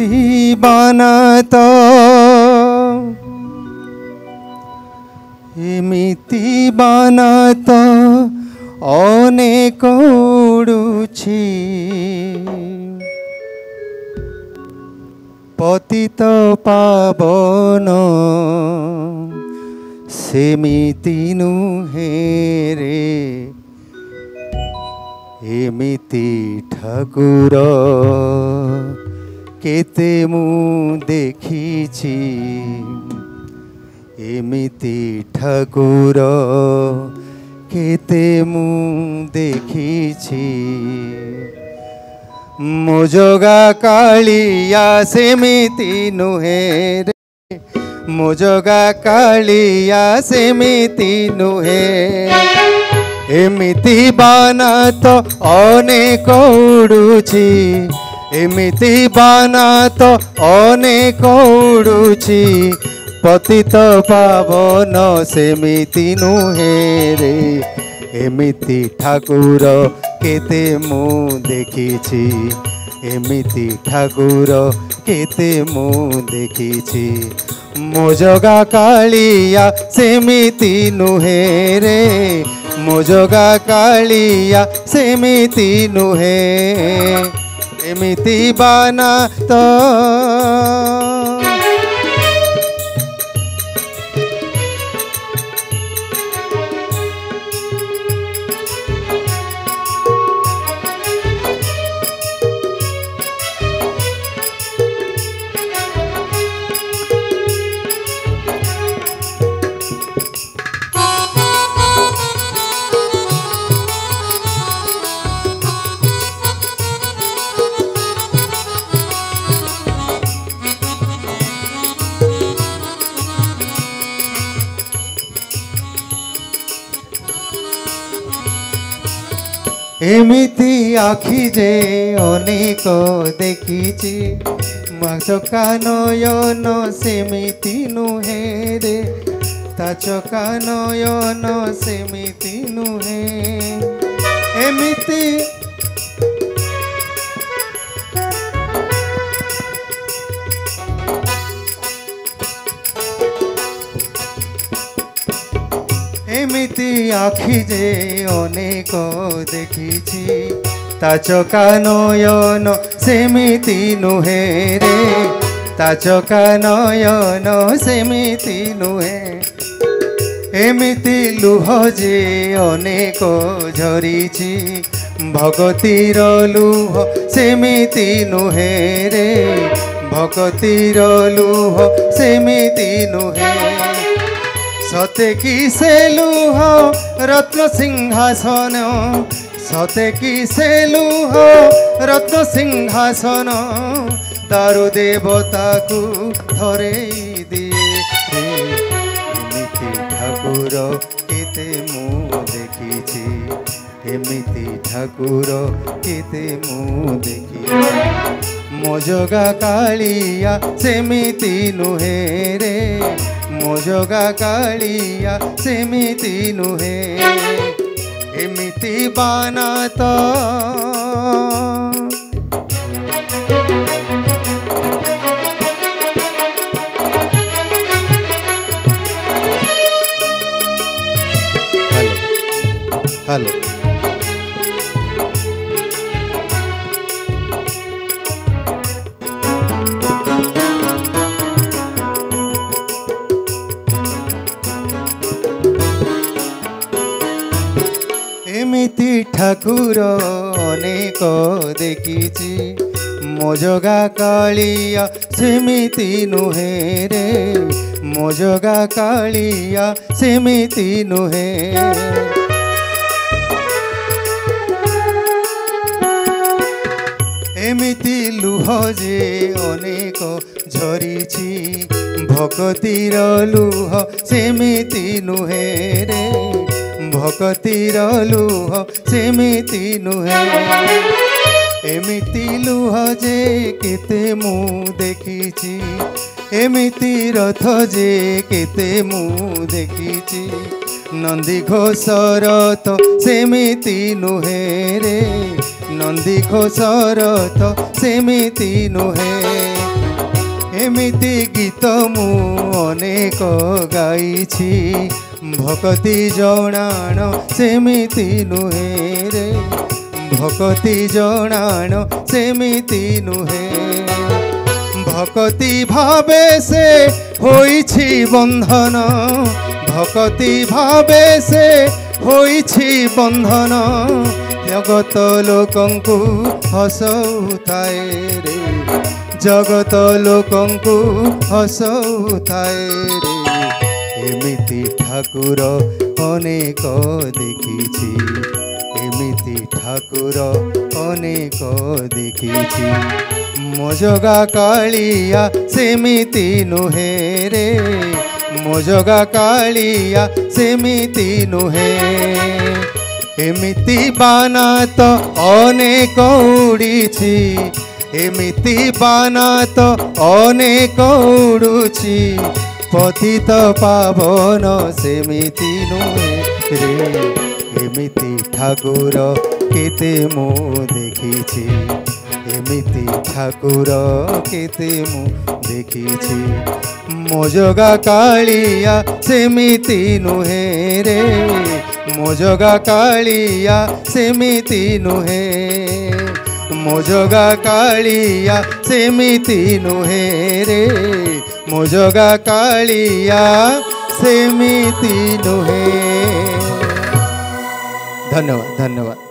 एमिति बाना तो एमिति बाना तो अनेक उड़ुछि पतित पावन सेमिति नुहे रे एमिति ठाकुर केते मु देखिछि एमिति ठाकुर केते मु देखिछि मो जोगा कालिया सेमिति नुहे रे मो जोगा कालिया सेमिति नुहे एमिति बाना तो अनेक उड़ुछि एमिति बाना तो अनेक उड़ुछि पतित पावन सेमिति नुहे रे एमिति ठाकुर केते मु देखिछि एमिति ठाकुर केते मु देखिछि मो जोगा कालिया सेमिति नुहे रे मो जोगा कालिया सेमिति नुहे एमिति बाना तो एमिति आखि जे अनेक देखिछि चका नयन सेमिति नुहे रे ता चका नयन सेमिति नुहे एमिति एमिति आखि जे अनेक देखिछि ता चका नयन सेमिति नुहे रे ता चका नयन सेमिति नुहे एमिति लुह जे अनेक झरिछि भगतीर लुह सेमिति नुहे रे भगतीर लुह सेमिति नुहे सते कि से लुह रत्न सिंहासन सते कि से लुह रत्न सिंहासन दारु देवता को धरे दिए एमिति ठाकुर केते मु देखिछि एमिति ठाकुर केते मु देखिछि मो जोगा कालिया सेमिति नुहे रे मो जोगा कालिया सेमिति नुहे एमिति बाना तो हेलो हेलो एमिति ठाकुर अनेक देखिछि मो जोगा कालिया सेमिति नुहे रे मो जोगा कालिया सेमिति नुहे एमिति लुह जे अनेक झरिछि भगतीर लुह सेमिति नुहे रे भगतीर लुह सेमिति नुहे एमिति लुह जे केते मु देखिछि एमिति रथ जे केते मु देखिछि नंदी घोष रथ सेमिति नुहे रे नंदी घोष रथ सेमिति नुहे एमिति गीत मु अनेक गाइछि भक्ति जणाण सेमिति नुहे रे भक्ति जणाण सेमिति नुहे भक्ति भावे से होइछि बंधन भक्ति भावे से होइछि बंधन जगत लोकंकु हसउताए रे जगत लोकंकु हसउताए रे एमिति ठाकुर अनेक देखिछि एमिति ठाकुर अनेक देखिछि मो जगा कालिया सेमिति नुहे रे मो जगा कालिया सेमिति नुहे एमिति बाना तो अनेक उड़ीछि एमिति बाना तो अनेक उड़ुछि पतित पावन सेमिति नुहे रे एमिति ठाकुर केते मु देखिछि एमिति ठाकुर केते मु देखिछि मो जगा कालिया सेमिति नुहे रे मो जगा कालिया सेमिति नुहे मो जगा कालिया सेमिति नुहे रे मो जगा कालिया सेमिति नुहे। धन्यवाद धन्यवाद।